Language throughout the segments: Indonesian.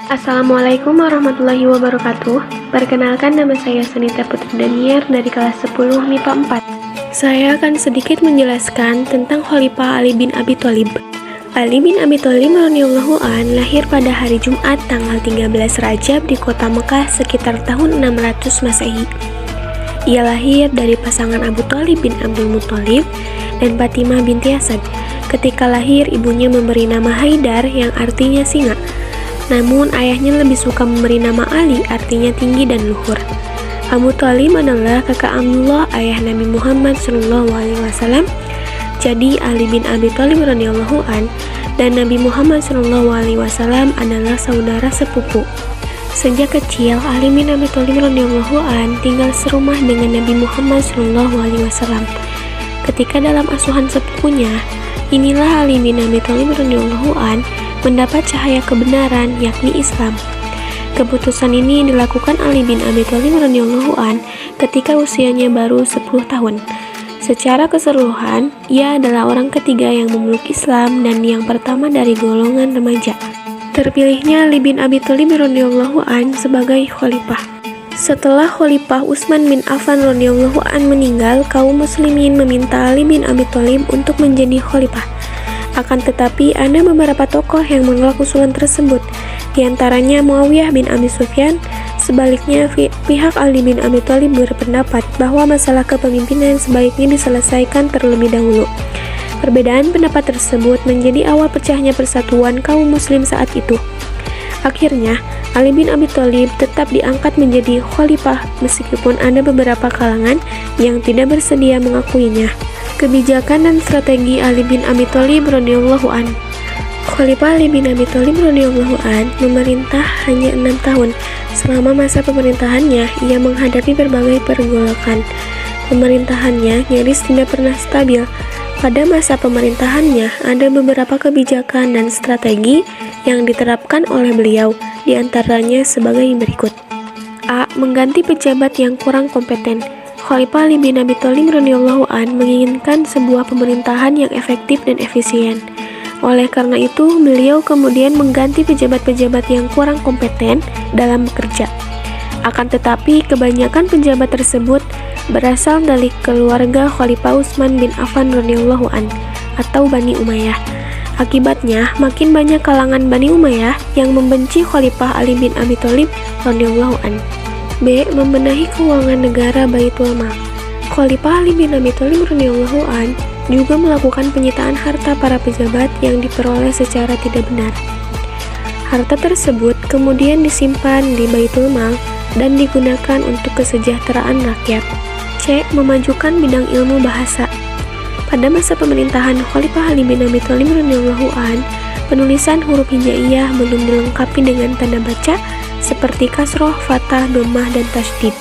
Assalamualaikum warahmatullahi wabarakatuh. Perkenalkan, nama saya Sanita Putri Danier dari kelas 10 MIPA 4. Saya akan sedikit menjelaskan tentang Khalifah Ali bin Abi Thalib. Ali bin Abi Thalib radhiyallahu an lahir pada hari Jumat tanggal 13 Rajab di kota Mekah sekitar tahun 600 Masehi. Ia lahir dari pasangan Abu Thalib bin Abdul Muthalib dan Fatimah binti Asad. Ketika lahir, ibunya memberi nama Haidar yang artinya singa. Namun ayahnya lebih suka memberi nama Ali, artinya tinggi dan luhur. Abu Thalib adalah kakak Abdullah, ayah Nabi Muhammad SAW. Jadi Ali bin Abi Thalib radhiyallahu an dan Nabi Muhammad SAW adalah saudara sepupu. Sejak kecil, Ali bin Abi Thalib radhiyallahu an tinggal serumah dengan Nabi Muhammad SAW. Ketika dalam asuhan sepupunya, inilah Ali bin Abi Thalib radhiyallahu an mendapat cahaya kebenaran, yakni Islam. Keputusan ini dilakukan Ali bin Abi Thalib radhiyallahu an ketika usianya baru 10 tahun. Secara keseluruhan, ia adalah orang ketiga yang memeluk Islam dan yang pertama dari golongan remaja. Terpilihnya Ali bin Abi Thalib radhiyallahu an sebagai khalifah. Setelah Khalifah Utsman bin Affan radhiyallahu an meninggal, kaum muslimin meminta Ali bin Abi Thalib untuk menjadi khalifah. Akan tetapi, ada beberapa tokoh yang menolak usulan tersebut, di antaranya Muawiyah bin Abi Sufyan. Sebaliknya, pihak Ali bin Abi Thalib berpendapat bahwa masalah kepemimpinan sebaiknya diselesaikan terlebih dahulu. Perbedaan pendapat tersebut menjadi awal pecahnya persatuan kaum muslim saat itu. Akhirnya, Ali bin Abi Thalib tetap diangkat menjadi khalifah meskipun ada beberapa kalangan yang tidak bersedia mengakuinya. Kebijakan dan strategi Ali bin Abi Thalib radhiyallahu an. Khalifah Ali bin Abi Thalib radhiyallahu an memerintah hanya 6 tahun. Selama masa pemerintahannya, ia menghadapi berbagai pergolakan. Pemerintahannya nyaris tidak pernah stabil. Pada masa pemerintahannya, ada beberapa kebijakan dan strategi yang diterapkan oleh beliau, di antaranya sebagai berikut. A. Mengganti pejabat yang kurang kompeten. Khalifah Ali bin Abi Thalib radhiyallahu an menginginkan sebuah pemerintahan yang efektif dan efisien. Oleh karena itu, beliau kemudian mengganti pejabat-pejabat yang kurang kompeten dalam bekerja. Akan tetapi, kebanyakan pejabat tersebut berasal dari keluarga Khalifah Utsman bin Affan radhiyallahu an atau Bani Umayyah. Akibatnya, makin banyak kalangan Bani Umayyah yang membenci Khalifah Ali bin Abi Thalib radhiyallahu an. B. Membenahi keuangan negara Baitul Mal. Khalifah Ali bin Abi Thalib radhiyallahu an juga melakukan penyitaan harta para pejabat yang diperoleh secara tidak benar. Harta tersebut kemudian disimpan di Baitul Mal dan digunakan untuk kesejahteraan rakyat. C. Memajukan bidang ilmu bahasa. Pada masa pemerintahan Khalifah Ali bin Abi Thalib radhiyallahu an, penulisan huruf hijaiyah belum dilengkapi dengan tanda baca seperti kasroh, fathah, dhammah, dan tasydid.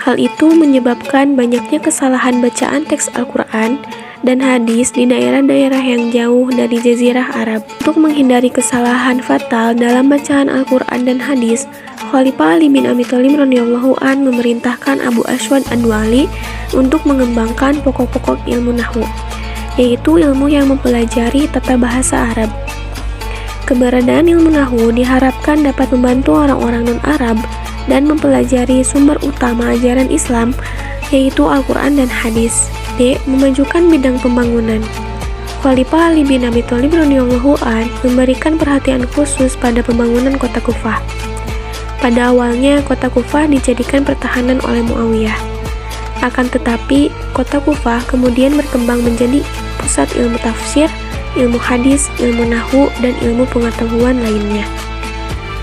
Hal itu menyebabkan banyaknya kesalahan bacaan teks Al-Quran dan hadis di daerah-daerah yang jauh dari Jazirah Arab. Untuk menghindari kesalahan fatal dalam bacaan Al-Quran dan hadis, Khalifah Ali bin Abi Thalib radhiyallahu an memerintahkan Abu Aswad Ad-Du'ali untuk mengembangkan pokok-pokok ilmu nahwu, yaitu ilmu yang mempelajari tata bahasa Arab. Keberadaan ilmu nahwu diharapkan dapat membantu orang-orang non-Arab dan mempelajari sumber utama ajaran Islam, yaitu Al-Quran dan hadis. D. Memajukan bidang pembangunan. Khalifah Ali bin Abi Thalib radhiyallahu an memberikan perhatian khusus pada pembangunan kota Kufah. Pada awalnya, kota Kufah dijadikan pertahanan oleh Muawiyah. Akan tetapi, kota Kufah kemudian berkembang menjadi pusat ilmu tafsir, ilmu hadis, ilmu nahwu, dan ilmu pengetahuan lainnya.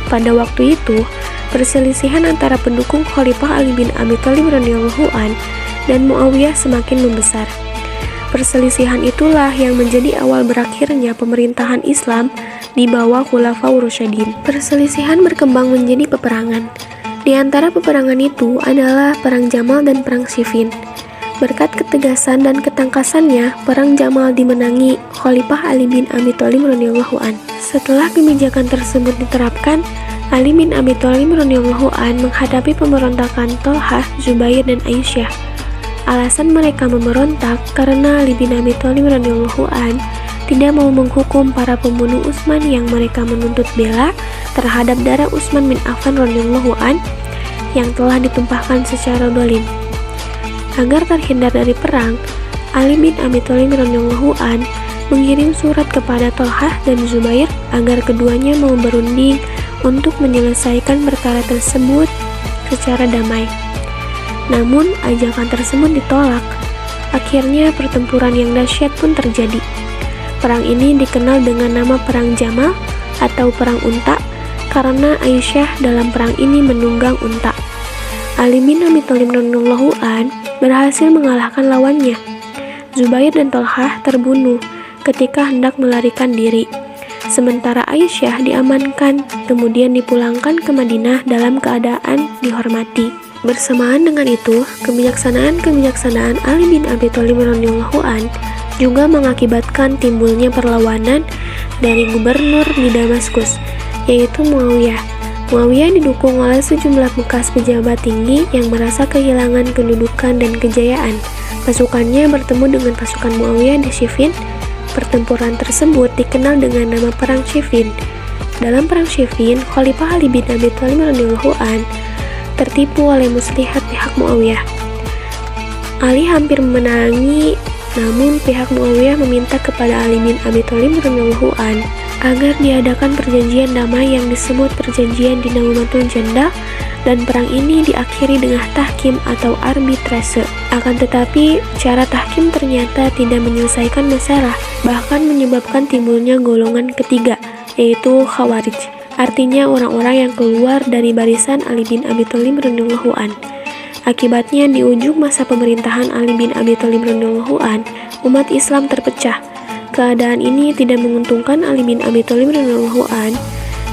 Pada waktu itu, perselisihan antara pendukung Khalifah Ali bin Abi Thalib radhiyallahu an dan Muawiyah semakin membesar. Perselisihan itulah yang menjadi awal berakhirnya pemerintahan Islam di bawah Khulafaur Rasyidin. Perselisihan berkembang menjadi peperangan. Di antara peperangan itu adalah Perang Jamal dan Perang Siffin. Berkat ketegasan dan ketangkasannya, Perang Jamal dimenangi Khalifah Ali bin Abi Thalib radhiyallahu an. Setelah kebijakan tersebut diterapkan, Ali bin Abi Thalib radhiyallahu an menghadapi pemberontakan Thalhah, Zubair, dan Aisyah. Alasan mereka memberontak karena Ali bin Abi Thalib radhiyallahu an tidak mau menghukum para pembunuh Utsman yang mereka menuntut bela terhadap darah Utsman bin Affan radhiyallahu an yang telah ditumpahkan secara zalim. Agar terhindar dari perang, Ali bin Abi Thalib radhiyallahu an mengirim surat kepada Thalhah dan Zubair agar keduanya mau berunding untuk menyelesaikan perkara tersebut secara damai. Namun, ajakan tersebut ditolak. Akhirnya, pertempuran yang dahsyat pun terjadi. Perang ini dikenal dengan nama Perang Jamal atau Perang Unta karena Aisyah dalam perang ini menunggang unta. Ali bin Abi Thalib radhiyallahu an berhasil mengalahkan lawannya. Zubair dan Thalhah terbunuh ketika hendak melarikan diri. Sementara Aisyah diamankan, kemudian dipulangkan ke Madinah dalam keadaan dihormati. Bersamaan dengan itu, kebijaksanaan Ali bin Abi Thalib radhiyallahu an juga mengakibatkan timbulnya perlawanan dari gubernur di Damaskus, yaitu Muawiyah. Muawiyah didukung oleh sejumlah bekas pejabat tinggi yang merasa kehilangan kedudukan dan kejayaan. Pasukannya bertemu dengan pasukan Muawiyah di Siffin. Pertempuran tersebut dikenal dengan nama Perang Siffin. Dalam Perang Siffin, Khalifah Ali bin Abi Thalib radhiyallahu an tertipu oleh muslihat pihak Muawiyah. Ali hampir memenangi, namun pihak Muawiyah meminta kepada Ali bin Abi Thalib radhiyallahu an agar diadakan perjanjian damai yang disebut perjanjian di Naumatul Jandal, dan perang ini diakhiri dengan tahkim atau arbitrase. Akan tetapi, cara tahkim ternyata tidak menyelesaikan masalah, bahkan menyebabkan timbulnya golongan ketiga, yaitu Khawarij. Artinya orang-orang yang keluar dari barisan Ali bin Abi Thalib radhiyallahu an. Akibatnya di ujung masa pemerintahan Ali bin Abi Thalib radhiyallahu an, umat Islam terpecah. Keadaan ini tidak menguntungkan Ali bin Abi Thalib radhiyallahu an.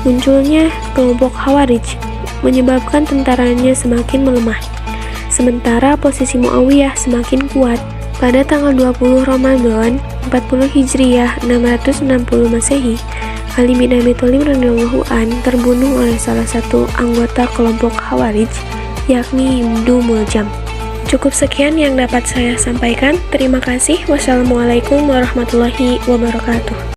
Munculnya kelompok Khawarij menyebabkan tentaranya semakin melemah. Sementara posisi Muawiyah semakin kuat. Pada tanggal 20 Ramadan 40 Hijriah 660 Masehi, Ali bin Abi Thalib radhiyallahu an terbunuh oleh salah satu anggota kelompok Khawarij, yakni Ibnu Muljam. Cukup sekian yang dapat saya sampaikan. Terima kasih. Wassalamualaikum warahmatullahi wabarakatuh.